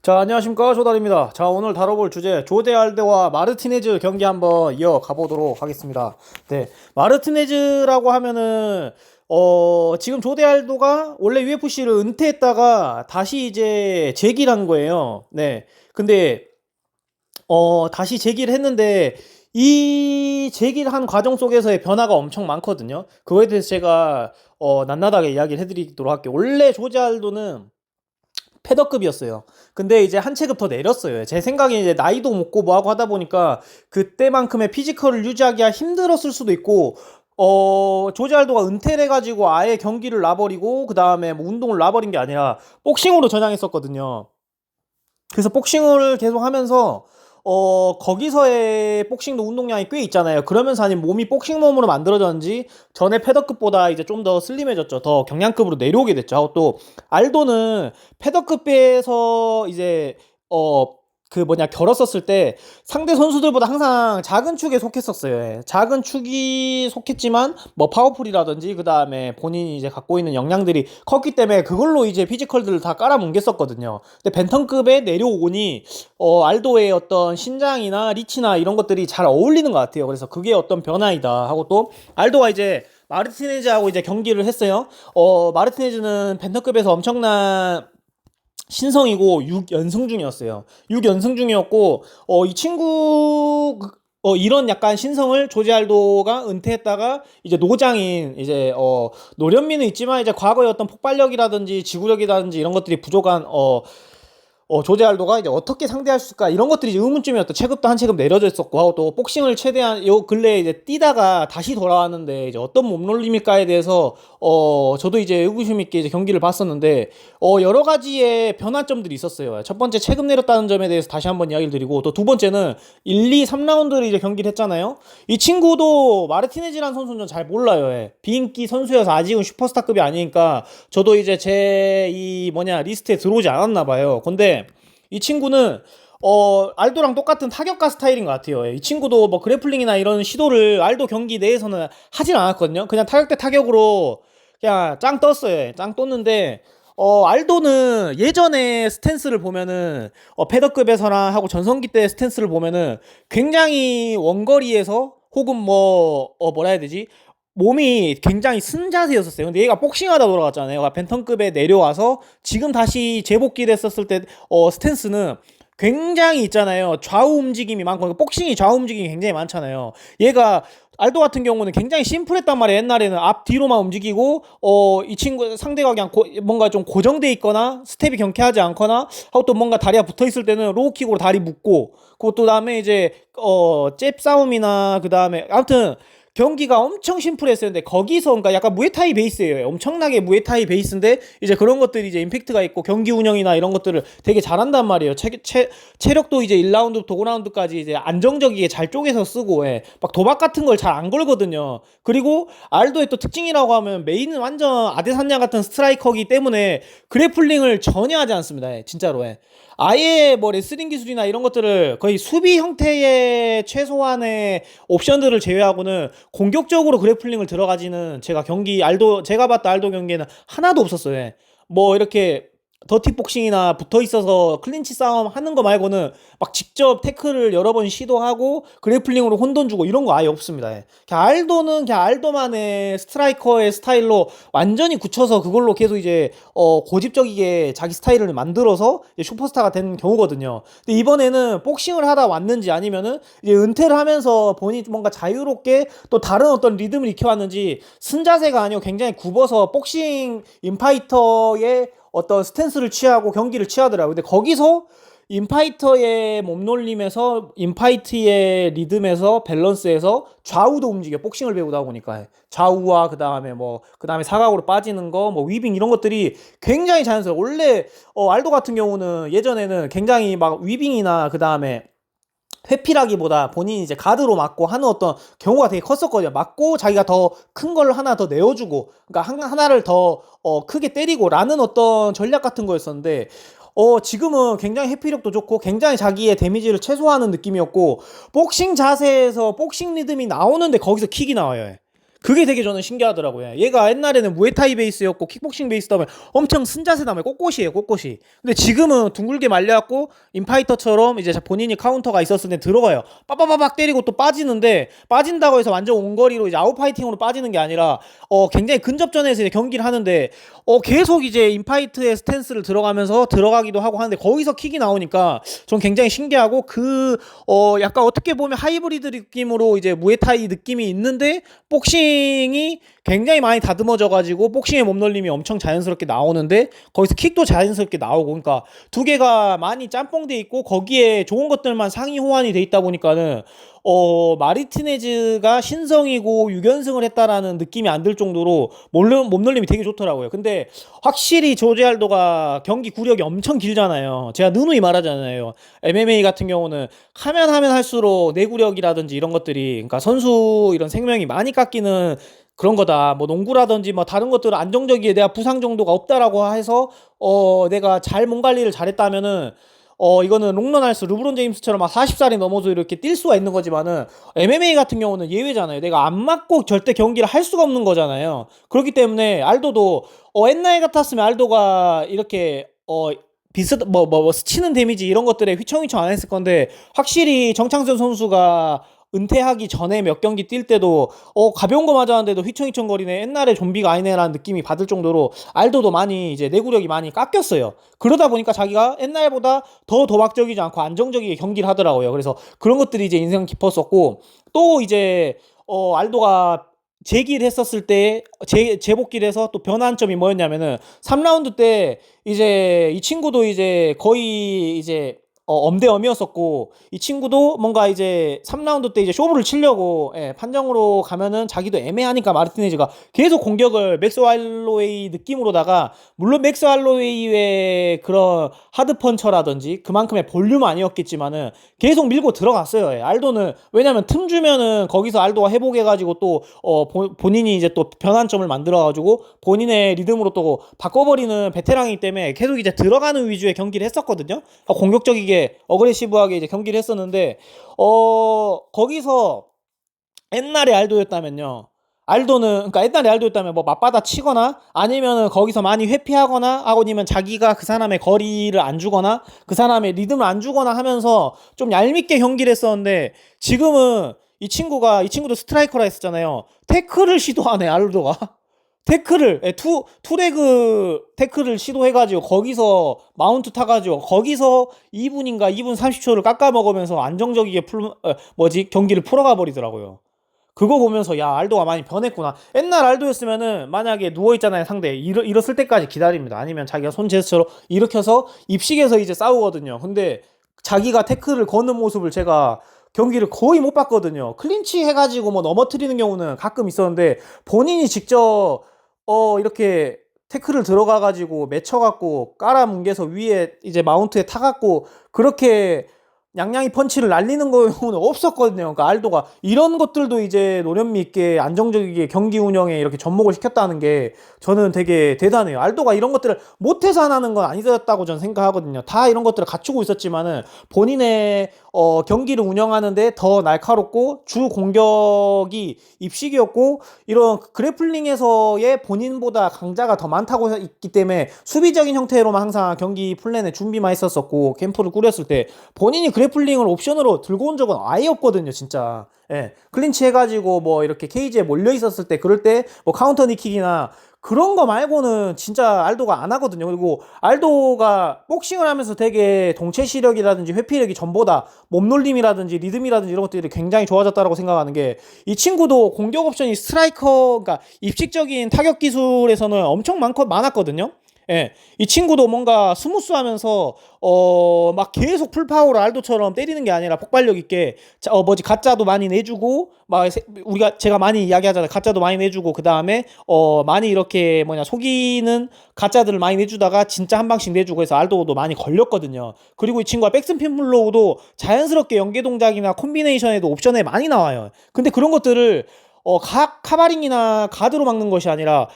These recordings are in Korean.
자, 안녕하십니까. 조달입니다. 자, 오늘 다뤄볼 주제, 조제 알도와 마르티네즈 경기 한번 이어가 보도록 하겠습니다. 네. 마르티네즈라고 하면은, 지금 조제 알도가 원래 UFC를 은퇴했다가 다시 이제 재기를 한 거예요. 네. 근데, 다시 재기를 했는데, 이 재기를 한 과정 속에서의 변화가 엄청 많거든요. 그거에 대해서 제가, 낱낱하게 이야기를 해드리도록 할게요. 원래 조제 알도는 패더급이었어요. 근데 이제 한 체급 더 내렸어요. 제 생각에 이제 나이도 먹고 뭐하고 하다 보니까 그때만큼의 피지컬을 유지하기가 힘들었을 수도 있고, 조지 알도가 은퇴를 해가지고 아예 경기를 놔버리고, 그 다음에 뭐 운동을 놔버린 게 아니라 복싱으로 전향했었거든요. 그래서 복싱을 계속 하면서 거기서의 복싱도 운동량이 꽤 있잖아요. 그러면서 아니 몸이 복싱 몸으로 만들어졌는지 전에 패더급보다 이제 좀 더 슬림해졌죠. 더 경량급으로 내려오게 됐죠. 하고 또 알도는 패더급에서 이제 그 뭐냐 결었었을 때 상대 선수들보다 항상 작은 축에 속했었어요. 예. 작은 축이 속했지만 뭐 파워풀이라든지 그 다음에 본인이 이제 갖고 있는 역량들이 컸기 때문에 그걸로 이제 피지컬들을 다 깔아뭉갰었거든요. 근데 벤턴급에 내려오니 알도의 어떤 신장이나 리치나 이런 것들이 잘 어울리는 것 같아요. 그래서 그게 어떤 변화이다 하고 또 알도가 이제 마르티네즈하고 이제 경기를 했어요. 마르티네즈는 벤턴급에서 엄청난 신성이고 6연승 중이었어요. 6연승 중이었고 이 친구 이런 약간 신성을 조제 알도가 은퇴했다가 이제 노장인 이제 노련미는 있지만 이제 과거의 어떤 폭발력이라든지 지구력이라든지 이런 것들이 부족한 조제 알도가 이제 어떻게 상대할 수 있을까 이런 것들이 이제 의문점이었던. 체급도 한 체급 내려져 있었고 하고 또 복싱을 최대한 요 근래에 이제 뛰다가 다시 돌아왔는데 이제 어떤 몸놀림일까에 대해서 저도 이제 의구심 있게 이제 경기를 봤었는데 여러 가지의 변화점들이 있었어요. 첫 번째 체급 내렸다는 점에 대해서 다시 한번 이야기를 드리고, 또 두 번째는 1, 2, 3라운드를 이제 경기를 했잖아요. 이 친구도 마르티네즈라는 선수는 잘 몰라요. 예. 비인기 선수여서 아직은 슈퍼스타급이 아니니까 저도 이제 제 이 뭐냐 리스트에 들어오지 않았나 봐요. 근데 이 친구는 알도랑 똑같은 타격가 스타일인 것 같아요. 이 친구도 뭐 그래플링이나 이런 시도를 알도 경기 내에서는 하진 않았거든요. 그냥 타격 대 타격으로 그냥 짱 떴어요. 짱 떴는데 알도는 예전에 스탠스를 보면은 패더급에서나 하고 전성기 때 스탠스를 보면은 굉장히 원거리에서 혹은 뭐 뭐라 해야 되지? 몸이 굉장히 쓴 자세였었어요. 근데 얘가 복싱하다 돌아갔잖아요. 얘가 벤턴급에 내려와서 지금 다시 재복귀 됐었을 때 스탠스는 굉장히 있잖아요. 좌우 움직임이 많고 복싱이 좌우 움직임이 굉장히 많잖아요. 얘가 알도 같은 경우는 굉장히 심플했단 말이에요. 옛날에는 앞 뒤로만 움직이고 이 친구 상대가 그냥 뭔가 좀 고정돼 있거나 스텝이 경쾌하지 않거나 하고 또 뭔가 다리가 붙어 있을 때는 로우킥으로 다리 묶고, 그것도 다음에 이제 잽 싸움이나 그 다음에 아무튼 경기가 엄청 심플했어요. 근데 거기서 그러니까 약간 무에타이 베이스예요. 엄청나게 무에타이 베이스인데 이제 그런 것들이 이제 임팩트가 있고 경기 운영이나 이런 것들을 되게 잘한단 말이에요. 체력도 이제 1라운드부터 5라운드까지 이제 안정적이게 잘 쪼개서 쓰고, 예. 막 도박 같은 걸 잘 안 걸거든요. 그리고 알도의 또 특징이라고 하면 메인은 완전 아데사냐 같은 스트라이커기 때문에 그래플링을 전혀 하지 않습니다. 예. 진짜로. 예. 아예 뭐 레슬링 기술이나 이런 것들을 거의 수비 형태의 최소한의 옵션들을 제외하고는 공격적으로 그래플링을 들어가지는 제가 봤다 알도 경기에는 하나도 없었어요. 예. 뭐 이렇게 더티 복싱이나 붙어 있어서 클린치 싸움 하는 거 말고는 막 직접 태클을 여러 번 시도하고 그래플링으로 혼돈 주고 이런 거 아예 없습니다. 예. 그냥 알도는 그냥 알도만의 스트라이커의 스타일로 완전히 굳혀서 그걸로 계속 이제 고집적이게 자기 스타일을 만들어서 슈퍼스타가 된 경우거든요. 근데 이번에는 복싱을 하다 왔는지 아니면은 이제 은퇴를 하면서 본인이 뭔가 자유롭게 또 다른 어떤 리듬을 익혀왔는지 순자세가 아니고 굉장히 굽어서 복싱 인파이터의 어떤 스탠스를 취하고 경기를 취하더라고요. 근데 거기서 인파이터의 몸놀림에서 인파이트의 리듬에서 밸런스에서 좌우도 움직여. 복싱을 배우다 보니까 좌우와 그다음에 사각으로 빠지는 거, 뭐 위빙 이런 것들이 굉장히 자연스러워. 원래 알도 같은 경우는 예전에는 굉장히 막 위빙이나 그다음에 회피라기보다 본인이 이제 가드로 맞고 하는 어떤 경우가 되게 컸었거든요. 맞고 자기가 더 큰 걸 하나 더 내어주고, 그러니까 하나를 더 크게 때리고 라는 어떤 전략 같은 거였었는데, 지금은 굉장히 회피력도 좋고 굉장히 자기의 데미지를 최소화하는 느낌이었고, 복싱 자세에서 복싱 리듬이 나오는데 거기서 킥이 나와요. 그게 되게 저는 신기하더라고요. 얘가 옛날에는 무에타이 베이스였고 킥복싱 베이스다 보면 엄청 쓴자세다며 꼿꼿이에요, 꼿꼿이. 근데 지금은 둥글게 말려갖고 인파이터처럼 이제 본인이 카운터가 있었을 때 들어가요. 빠바바박 때리고 또 빠지는데, 빠진다고 해서 완전 원거리로 이제 아웃파이팅으로 빠지는 게 아니라 굉장히 근접전에서 이제 경기를 하는데 계속 이제 인파이트의 스탠스를 들어가면서 들어가기도 하고 하는데 거기서 킥이 나오니까 전 굉장히 신기하고, 약간 어떻게 보면 하이브리드 느낌으로 이제 무에타이 느낌이 있는데 복싱이 굉장히 많이 다듬어져가지고 복싱의 몸놀림이 엄청 자연스럽게 나오는데 거기서 킥도 자연스럽게 나오고, 그러니까 두 개가 많이 짬뽕돼 있고 거기에 좋은 것들만 상위 호환이 돼 있다 보니까는 마르티네즈가 신성이고 6연승을 했다라는 느낌이 안 들 정도로 몸놀림이 되게 좋더라고요. 근데 확실히 조제 알도가 경기 구력이 엄청 길잖아요. 제가 누누이 말하잖아요. MMA 같은 경우는 하면 할수록 내구력이라든지 이런 것들이, 그러니까 선수 이런 생명이 많이 깎이는 그런 거다. 뭐 농구라든지 뭐 다른 것들은 안정적이게 내가 부상 정도가 없다라고 해서 내가 잘 몸 관리를 잘했다면은 이거는 롱런할수 르브론 제임스처럼 막 40살이 넘어서 이렇게 뛸 수가 있는 거지만은 MMA 같은 경우는 예외잖아요. 내가 안 맞고 절대 경기를 할 수가 없는 거잖아요. 그렇기 때문에 알도도 옛날 같았으면 알도가 이렇게 비슷 스치는 데미지 이런 것들에 휘청휘청 안 했을 건데, 확실히 정창선 선수가 은퇴하기 전에 몇 경기 뛸 때도 가벼운 거 맞았는데도 휘청휘청거리네, 옛날에 좀비가 아니네라는 느낌이 받을 정도로 알도도 많이 이제 내구력이 많이 깎였어요. 그러다 보니까 자기가 옛날보다 더 도박적이지 않고 안정적이게 경기를 하더라고요. 그래서 그런 것들이 이제 인상 깊었었고, 또 이제 알도가 재기를 했었을 때 재복기를 해서 또 변한 점이 뭐였냐면은 3라운드 때 이제 이 친구도 이제 거의 이제 엄대엄이었었고, 이 친구도 뭔가 이제 3라운드 때 이제 쇼부를 치려고 판정으로 가면은 자기도 애매하니까 마르티네즈가 계속 공격을 맥스 할로웨이 느낌으로다가, 물론 맥스 할로웨이의 그런 하드펀처라든지 그만큼의 볼륨은 아니었겠지만은 계속 밀고 들어갔어요. 알도는 왜냐면 틈 주면은 거기서 알도가 회복해가지고 또 본인이 이제 또 변환점을 만들어가지고 본인의 리듬으로 또 바꿔버리는 베테랑이기 때문에 계속 이제 들어가는 위주의 경기를 했었거든요. 공격적이게 어그레시브하게 이제 경기를 했었는데, 거기서 옛날에 알도였다면요. 알도는, 그러니까 옛날에 알도였다면 뭐 맞받아 치거나 아니면은 거기서 많이 회피하거나 아니면 자기가 그 사람의 거리를 안 주거나 그 사람의 리듬을 안 주거나 하면서 좀 얄밉게 경기를 했었는데, 지금은 이 친구도 스트라이커라 했었잖아요. 태클을 시도하네, 알도가. 태클을 투레그 태클을 시도해가지고 거기서 마운트 타가지고 거기서 2분인가 2분 30초를 깎아먹으면서 안정적이게 경기를 풀어가 버리더라고요. 그거 보면서 야, 알도가 많이 변했구나. 옛날 알도였으면은 만약에 누워있잖아요, 상대. 일었을 때까지 기다립니다. 아니면 자기가 손 제스처로 일으켜서 입식해서 이제 싸우거든요. 근데 자기가 태클을 거는 모습을 제가 경기를 거의 못 봤거든요. 클린치 해가지고 뭐 넘어뜨리는 경우는 가끔 있었는데, 본인이 직접 이렇게 태클을 들어가가지고 맺혀갖고 깔아뭉개서 위에 이제 마운트에 타갖고 그렇게 양양이 펀치를 날리는 경우는 없었거든요. 그러니까 알도가 이런 것들도 이제 노련미 있게 안정적이게 경기 운영에 이렇게 접목을 시켰다는 게 저는 되게 대단해요. 알도가 이런 것들을 못해서 안 하는 건 아니었다고 저는 생각하거든요. 다 이런 것들을 갖추고 있었지만은 본인의 경기를 운영하는데 더 날카롭고 주 공격이 입식이었고, 이런 그래플링에서의 본인보다 강자가 더 많다고 있기 때문에 수비적인 형태로만 항상 경기 플랜에 준비만 했었었고, 캠프를 꾸렸을 때 본인이 그래플링을 옵션으로 들고 온 적은 아예 없거든요, 진짜. 클린치 해가지고 뭐 이렇게 케이지에 몰려 있었을 때, 그럴 때 뭐 카운터 니킥이나 그런 거 말고는 진짜 알도가 안 하거든요. 그리고 알도가 복싱을 하면서 되게 동체 시력이라든지 회피력이 전보다 몸놀림이라든지 리듬이라든지 이런 것들이 굉장히 좋아졌다고 생각하는 게, 이 친구도 공격 옵션이 스트라이커, 그러니까 입식적인 타격 기술에서는 엄청 많았거든요. 이 친구도 뭔가 스무스하면서 막 계속 풀파워로 알도처럼 때리는 게 아니라 폭발력 있게 가짜도 많이 내주고, 막 제가 많이 이야기하잖아요. 가짜도 많이 내주고, 그 다음에 많이 이렇게 속이는 가짜들을 많이 내주다가 진짜 한 방씩 내주고 해서 알도도 많이 걸렸거든요. 그리고 이 친구가 백스핀 플로우도 자연스럽게 연계 동작이나 콤비네이션에도 옵션에 많이 나와요. 근데 그런 것들을 카바링이나 가드로 막는 것이 아니라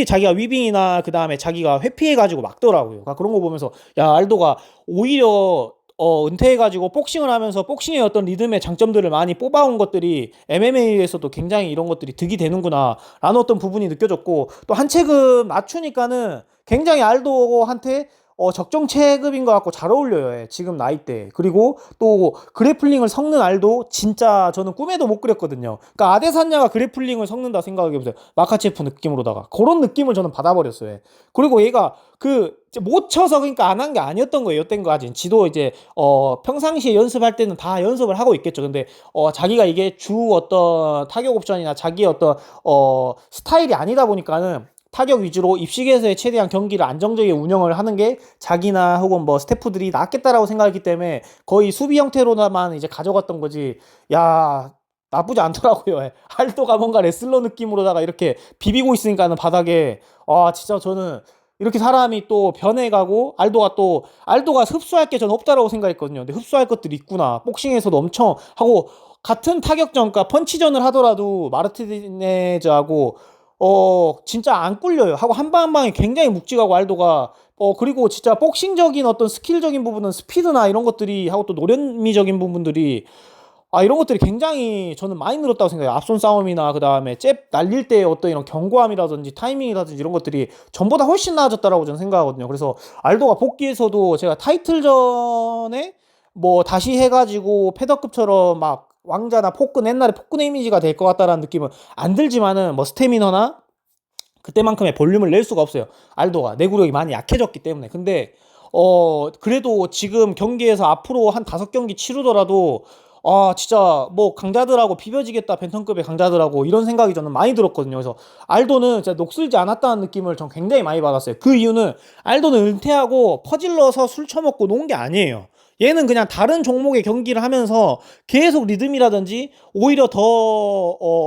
자기가 위빙이나 그 다음에 자기가 회피해가지고 막더라고요. 그러니까 그런 거 보면서 야, 알도가 오히려 은퇴해가지고 복싱을 하면서 복싱의 어떤 리듬의 장점들을 많이 뽑아온 것들이 MMA에서도 굉장히 이런 것들이 득이 되는구나 라는 어떤 부분이 느껴졌고, 또 한 체급 낮추니까는 굉장히 알도한테 적정 체급인 것 같고 잘 어울려요. 예, 지금 나이대. 그리고 또 그래플링을 섞는 알도 진짜 저는 꿈에도 못 그렸거든요. 그러니까 아데사냐가 그래플링을 섞는다 생각해보세요. 마카체프 느낌으로다가 그런 느낌을 저는 받아버렸어요. 예. 그리고 얘가 못 쳐서 그러니까 안 한 게 아니었던 거예요. 여태까지 지도 이제 평상시에 연습할 때는 다 연습을 하고 있겠죠. 근데 자기가 이게 주 어떤 타격 옵션이나 자기의 어떤 스타일이 아니다 보니까는 타격 위주로 입식에서의 최대한 경기를 안정적이게 운영을 하는 게 자기나 혹은 뭐 스태프들이 낫겠다라고 생각했기 때문에 거의 수비 형태로만 이제 가져갔던 거지. 야, 나쁘지 않더라고요. 예. 알도가 뭔가 레슬러 느낌으로다가 이렇게 비비고 있으니까는 바닥에, 진짜 저는 이렇게 사람이 또 변해가고, 알도가 흡수할 게 저는 없다라고 생각했거든요. 근데 흡수할 것들이 있구나. 복싱에서도 엄청 하고, 같은 타격전, 그러니까 펀치전을 하더라도 마르티네즈하고 진짜 안 꿀려요. 하고 한 방 한 방이 굉장히 묵직하고 알도가, 그리고 진짜 복싱적인 어떤 스킬적인 부분은 스피드나 이런 것들이 하고 또 노련미적인 부분들이, 이런 것들이 굉장히 저는 많이 늘었다고 생각해요. 앞손 싸움이나 그다음에 잽 날릴 때 어떤 이런 견고함이라든지 타이밍이라든지 이런 것들이 전보다 훨씬 나아졌다라고 저는 생각하거든요. 그래서 알도가 복귀에서도 제가 타이틀전에 뭐 다시 해가지고 패더급처럼 막 왕자나 포끈, 옛날에 포끈 이미지가 될 것 같다라는 느낌은 안 들지만은 뭐 스태미너나 그때만큼의 볼륨을 낼 수가 없어요. 알도가 내구력이 많이 약해졌기 때문에. 근데 그래도 지금 경기에서 앞으로 한 5경기 치르더라도 진짜 뭐 강자들하고 비벼지겠다, 벤턴급의 강자들하고, 이런 생각이 저는 많이 들었거든요. 그래서 알도는 진짜 녹슬지 않았다는 느낌을 전 굉장히 많이 받았어요. 그 이유는 알도는 은퇴하고 퍼질러서 술 처먹고 논 게 아니에요. 얘는 그냥 다른 종목의 경기를 하면서 계속 리듬이라든지 오히려 더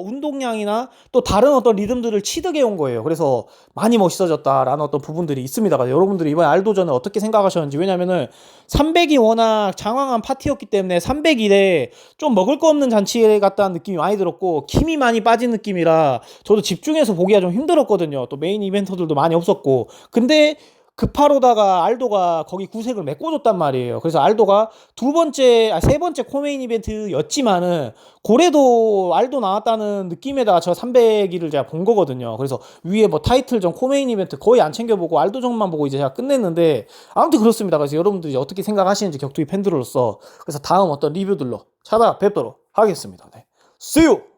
운동량이나 또 다른 어떤 리듬들을 취득해 온 거예요. 그래서 많이 멋있어졌다라는 어떤 부분들이 있습니다. 여러분들이 이번에 알도전을 어떻게 생각하셨는지. 왜냐면은 300이 워낙 장황한 파티였기 때문에 300일에 좀 먹을 거 없는 잔치 같다는 느낌이 많이 들었고, 힘이 많이 빠진 느낌이라 저도 집중해서 보기가 좀 힘들었거든요. 또 메인 이벤터들도 많이 없었고. 근데 급하로다가 알도가 거기 구색을 메꿔줬단 말이에요. 그래서 알도가 세 번째 코메인 이벤트였지만은 고래도 알도 나왔다는 느낌에다가 저 300일을 제가 본 거거든요. 그래서 위에 뭐 타이틀전, 코메인 이벤트 거의 안 챙겨보고 알도전만 보고 이제 제가 끝냈는데, 아무튼 그렇습니다. 그래서 여러분들이 어떻게 생각하시는지 격투기 팬들로서, 그래서 다음 어떤 리뷰들로 찾아뵙도록 하겠습니다. 네. See you!